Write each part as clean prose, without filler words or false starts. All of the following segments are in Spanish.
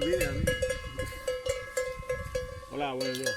jardines a mí. Hola, buenos días.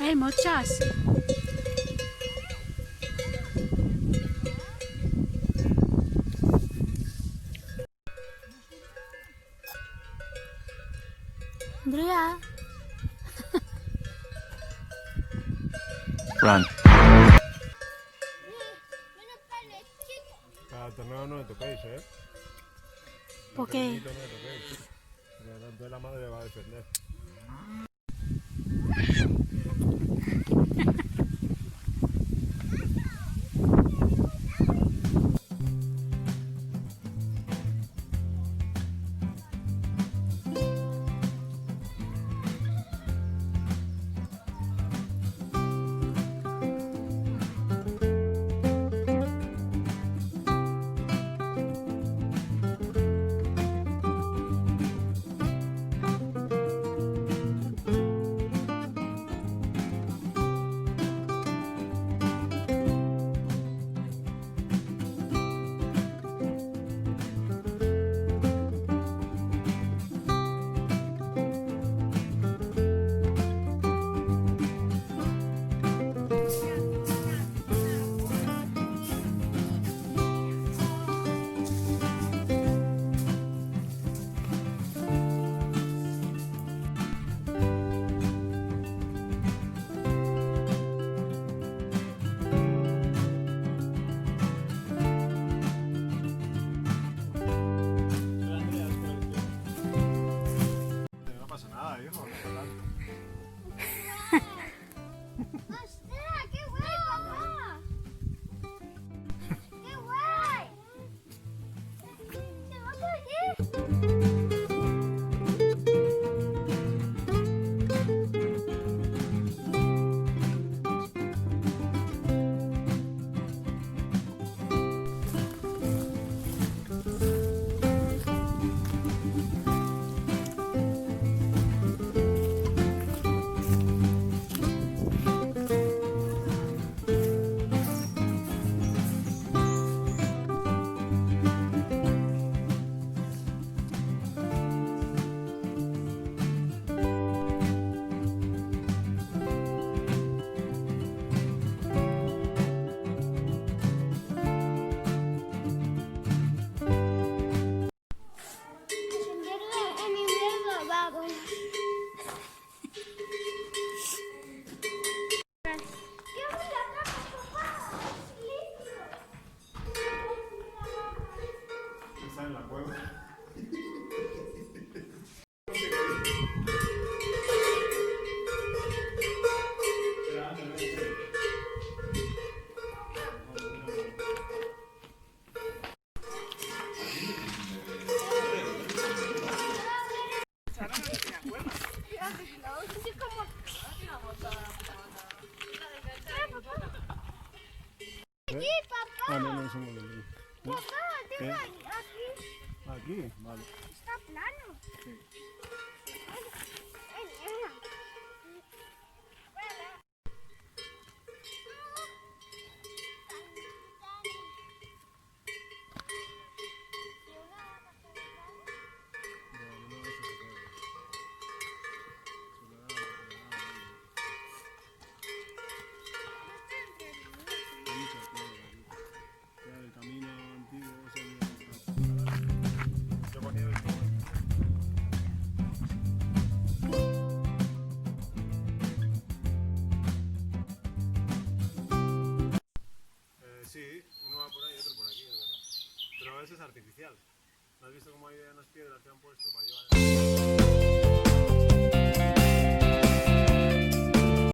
Hay muchas. Andrea. Run. Al torneo no le toquéis, ¿eh? ¿Por qué? No le toquéis. Entonces la madre va a defender. No pasa nada, hijo. No pasa nada. ¡Ostras, qué guay, papá! ¡Qué guay! ¡Se va a caer! En invierno vamos. ¡Qué buena tapa, papá! ¡Listo! Está en la cueva. Aquí, papá. Ah, no, no, somos los mismos. Papá, ¿Qué? deja aquí. Aquí, vale. Está plano. Sí. El camino antiguo yo ponía el sí, uno va por ahí y otro por aquí, es verdad. Pero ese es artificial. ¿No has visto cómo hay unas piedras que han puesto para llevar?